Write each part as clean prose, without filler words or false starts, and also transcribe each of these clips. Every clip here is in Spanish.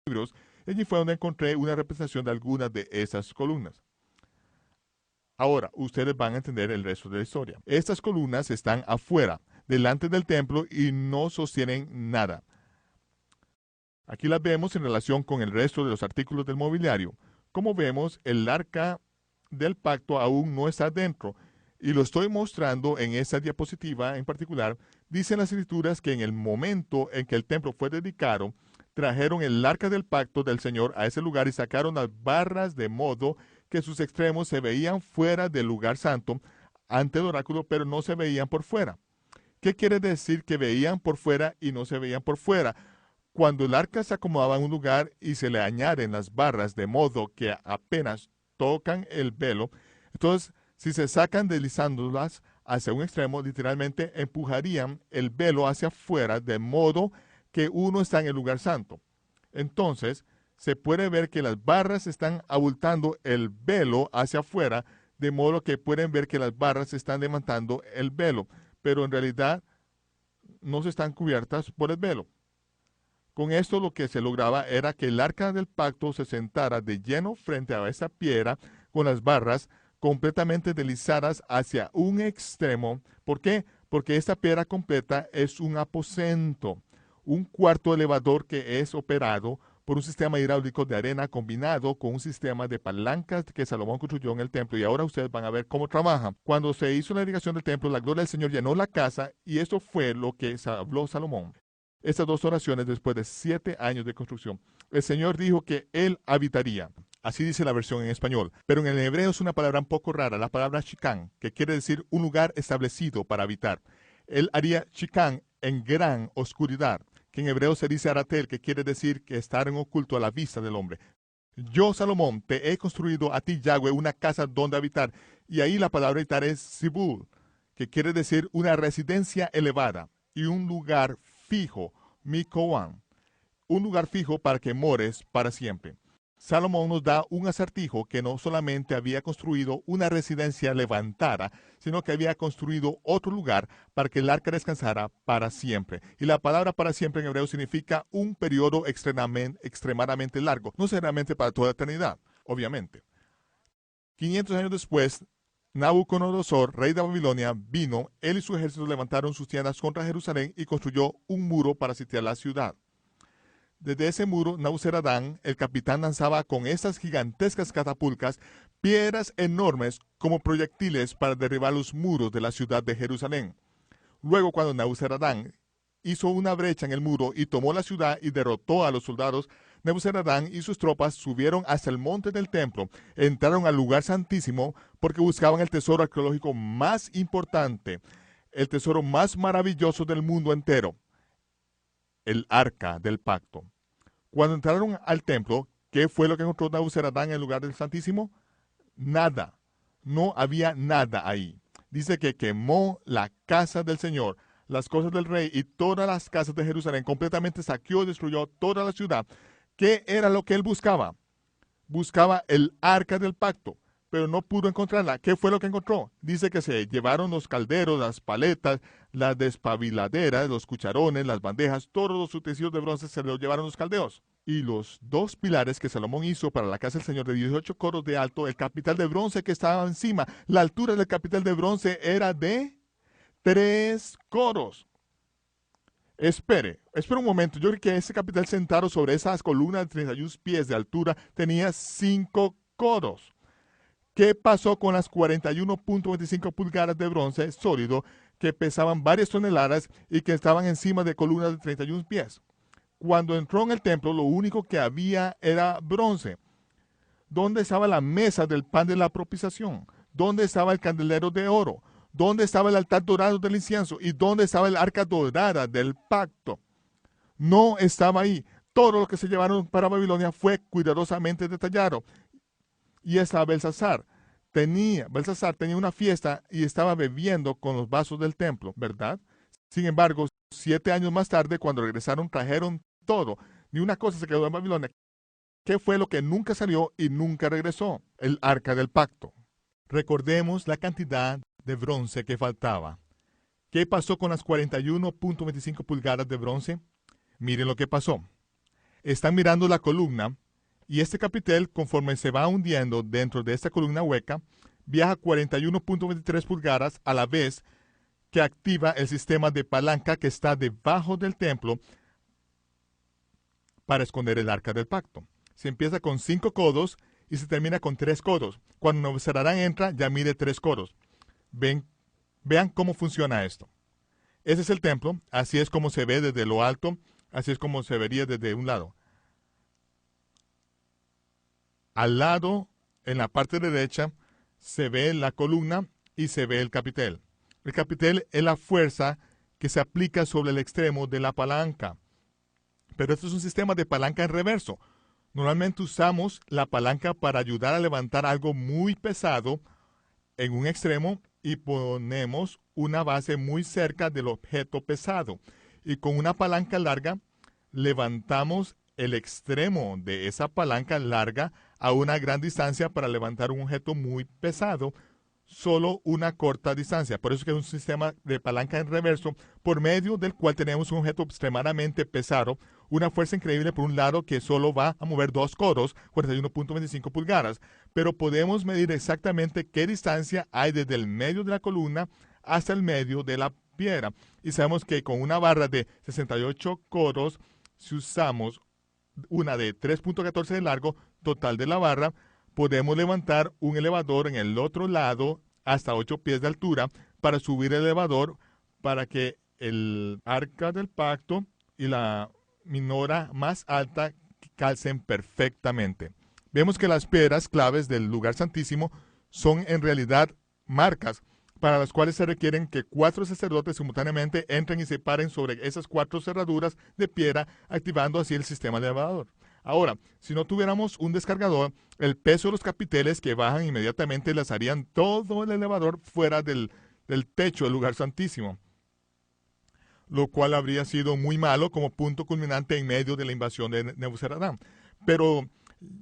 libros, y allí fue donde encontré una representación de algunas de esas columnas. Ahora, ustedes van a entender el resto de la historia. Estas columnas están afuera, delante del templo, y no sostienen nada. Aquí las vemos en relación con el resto de los artículos del mobiliario. Como vemos, el arca del pacto aún no está dentro, y lo estoy mostrando en esta diapositiva en particular. Dicen las escrituras que en el momento en que el templo fue dedicado, trajeron el arca del pacto del Señor a ese lugar y sacaron las barras de modo que sus extremos se veían fuera del lugar santo ante el oráculo, pero no se veían por fuera. ¿Qué quiere decir que veían por fuera y no se veían por fuera? Cuando el arca se acomodaba en un lugar y se le añaden las barras de modo que apenas tocan el velo, entonces si se sacan deslizándolas hacia un extremo, literalmente empujarían el velo hacia afuera de modo que uno está en el lugar santo. Entonces se puede ver que las barras están abultando el velo hacia afuera, de modo que pueden ver que las barras están levantando el velo, pero en realidad no se están cubiertas por el velo. Con esto lo que se lograba era que el arca del pacto se sentara de lleno frente a esa piedra con las barras completamente deslizadas hacia un extremo. ¿Por qué? Porque esta piedra completa es un aposento, un cuarto elevador que es operado por un sistema hidráulico de arena combinado con un sistema de palancas que Salomón construyó en el templo. Y ahora ustedes van a ver cómo trabaja. Cuando se hizo la dedicación del templo, la gloria del Señor llenó la casa, y esto fue lo que habló Salomón. Estas dos oraciones después de 7 años de construcción. El Señor dijo que Él habitaría. Así dice la versión en español. Pero en el hebreo es una palabra un poco rara, la palabra shikán, que quiere decir un lugar establecido para habitar. Él haría shikán en gran oscuridad, que en hebreo se dice aratel, que quiere decir que estar en oculto a la vista del hombre. Yo, Salomón, te he construido a ti, Yahweh, una casa donde habitar. Y ahí la palabra habitar es sibul, que quiere decir una residencia elevada y un lugar fijo, Mikoan, un lugar fijo para que mores para siempre. Salomón nos da un acertijo que no solamente había construido una residencia levantada, sino que había construido otro lugar para que el arca descansara para siempre. Y la palabra para siempre en hebreo significa un periodo extremadamente largo, no solamente para toda la eternidad, obviamente. 500 años después, Nabucodonosor, rey de Babilonia, vino, él y su ejército levantaron sus tiendas contra Jerusalén y construyó un muro para sitiar la ciudad. Desde ese muro, Nabuzaradán, el capitán, lanzaba con estas gigantescas catapultas piedras enormes como proyectiles para derribar los muros de la ciudad de Jerusalén. Luego, cuando Nabuzaradán hizo una brecha en el muro y tomó la ciudad y derrotó a los soldados, Nabuzaradán y sus tropas subieron hasta el monte del templo, entraron al lugar santísimo porque buscaban el tesoro arqueológico más importante, el tesoro más maravilloso del mundo entero, el arca del pacto. Cuando entraron al templo, ¿qué fue lo que encontró Nabuzaradán en el lugar del santísimo? Nada. No había nada ahí. Dice que quemó la casa del Señor, las cosas del rey y todas las casas de Jerusalén. Completamente saqueó y destruyó toda la ciudad. ¿Qué era lo que él buscaba? Buscaba el arca del pacto, pero no pudo encontrarla. ¿Qué fue lo que encontró? Dice que se llevaron los calderos, las paletas, las despabiladeras, los cucharones, las bandejas, todos los utensilios de bronce se los llevaron los caldeos. Y los 2 pilares que Salomón hizo para la casa del Señor de 18 coros de alto, el capital de bronce que estaba encima, la altura del capital de bronce era de 3 coros. Espere un momento. Yo creo que ese capital sentado sobre esas columnas de 31 pies de altura tenía 5 coros. ¿Qué pasó con las 41.25 pulgadas de bronce sólido que pesaban varias toneladas y que estaban encima de columnas de 31 pies? Cuando entró en el templo, lo único que había era bronce. ¿Dónde estaba la mesa del pan de la propiciación? ¿Dónde estaba el candelero de oro? ¿Dónde estaba el altar dorado del incienso? ¿Y dónde estaba el arca dorada del pacto? No estaba ahí. Todo lo que se llevaron para Babilonia fue cuidadosamente detallado. Y esta Belsasar tenía una fiesta y estaba bebiendo con los vasos del templo, ¿verdad? Sin embargo, 7 años más tarde, cuando regresaron, trajeron todo. Ni una cosa se quedó en Babilonia. ¿Qué fue lo que nunca salió y nunca regresó? El arca del pacto. Recordemos la cantidad de bronce que faltaba. ¿Qué pasó con las 41.25 pulgadas de bronce? Miren lo que pasó. están mirando la columna y este capitel, conforme se va hundiendo dentro de esta columna hueca, viaja 41.23 pulgadas a la vez que activa el sistema de palanca que está debajo del templo para esconder el arca del pacto. Se empieza con 5 codos y se termina con 3 codos. Cuando Nebuzaradán entra, ya mide 3 codos. Vean cómo funciona esto. Ese es el templo, así es como se ve desde lo alto, así es como se vería desde un lado. Al lado, en la parte derecha, se ve la columna y se ve el capitel. El capitel es la fuerza que se aplica sobre el extremo de la palanca. Pero esto es un sistema de palanca en reverso. Normalmente usamos la palanca para ayudar a levantar algo muy pesado en un extremo y ponemos una base muy cerca del objeto pesado. Y con una palanca larga levantamos el extremo de esa palanca larga a una gran distancia para levantar un objeto muy pesado, solo una corta distancia. Por eso es que es un sistema de palanca en reverso, por medio del cual tenemos un objeto extremadamente pesado, una fuerza increíble por un lado que solo va a mover 2 codos, 41.25 pulgadas, pero podemos medir exactamente qué distancia hay desde el medio de la columna hasta el medio de la piedra. Y sabemos que con una barra de 68 codos, si usamos una de 3.14 de largo total de la barra, podemos levantar un elevador en el otro lado hasta 8 pies de altura para subir el elevador para que el arca del pacto y la minora más alta calcen perfectamente. Vemos que las piedras claves del lugar santísimo son en realidad marcas para las cuales se requieren que 4 sacerdotes simultáneamente entren y se paren sobre esas 4 cerraduras de piedra, activando así el sistema de elevador. Ahora, si no tuviéramos un descargador, el peso de los capiteles que bajan inmediatamente lanzarían todo el elevador fuera del techo del lugar santísimo, lo cual habría sido muy malo como punto culminante en medio de la invasión de Nebuzaradán. Pero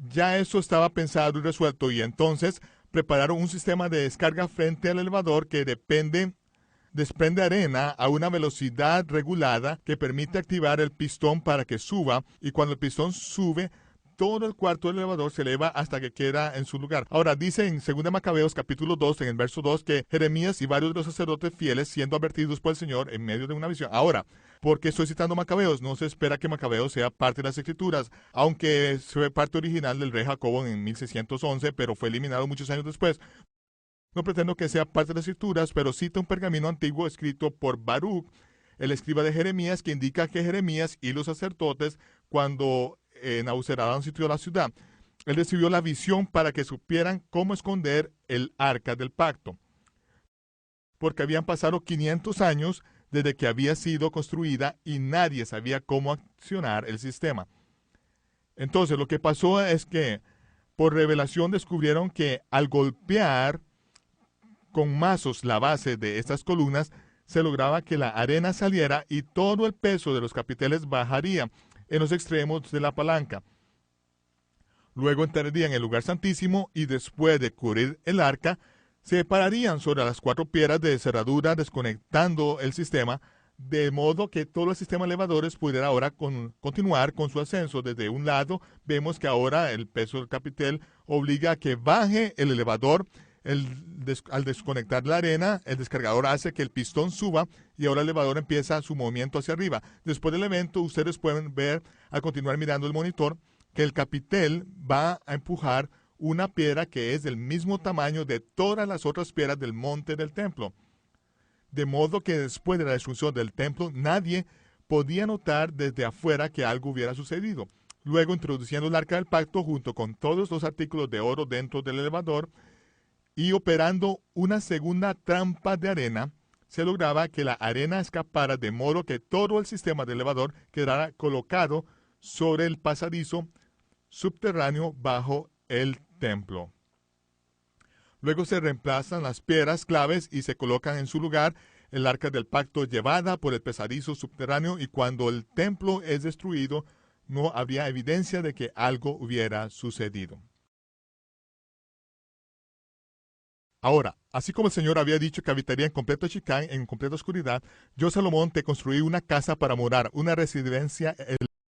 ya eso estaba pensado y resuelto, y entonces prepararon un sistema de descarga frente al elevador que desprende arena a una velocidad regulada que permite activar el pistón para que suba, y cuando el pistón sube, todo el cuarto del elevador se eleva hasta que queda en su lugar. Ahora, dice en 2 Macabeos capítulo 2, en el verso 2, que Jeremías y varios de los sacerdotes fieles siendo advertidos por el Señor en medio de una visión. Ahora, ¿por qué estoy citando Macabeos? No se espera que Macabeos sea parte de las Escrituras, aunque fue parte original del rey Jacobo en 1611, pero fue eliminado muchos años después. No pretendo que sea parte de las Escrituras, pero cita un pergamino antiguo escrito por Baruch, el escriba de Jeremías, que indica que Jeremías y los sacerdotes, cuando Nabuzaradán sitió la ciudad, él recibió la visión para que supieran cómo esconder el arca del pacto, porque habían pasado 500 años desde que había sido construida y nadie sabía cómo accionar el sistema. Entonces, lo que pasó es que por revelación descubrieron que al golpear con mazos la base de estas columnas, se lograba que la arena saliera y todo el peso de los capiteles bajaría en los extremos de la palanca. Luego entrarían en el lugar santísimo y después de cubrir el arca, se pararían sobre las 4 piedras de cerradura desconectando el sistema, de modo que todo el sistema de elevadores pudiera ahora continuar con su ascenso. Desde un lado vemos que ahora el peso del capitel obliga a que baje el elevador. Al desconectar la arena, el descargador hace que el pistón suba y ahora el elevador empieza su movimiento hacia arriba. Después del evento, ustedes pueden ver, al continuar mirando el monitor, que el capitel va a empujar una piedra que es del mismo tamaño de todas las otras piedras del monte del templo. De modo que después de la destrucción del templo, nadie podía notar desde afuera que algo hubiera sucedido. Luego, introduciendo el arca del pacto junto con todos los artículos de oro dentro del elevador, y operando una segunda trampa de arena, se lograba que la arena escapara de modo que todo el sistema de elevador quedara colocado sobre el pasadizo subterráneo bajo el templo. Luego se reemplazan las piedras claves y se colocan en su lugar el arca del pacto llevada por el pasadizo subterráneo, y cuando el templo es destruido, no habría evidencia de que algo hubiera sucedido. Ahora, así como el Señor había dicho que habitaría en completo Shikán, en completa oscuridad, yo, Salomón, te construí una casa para morar, una residencia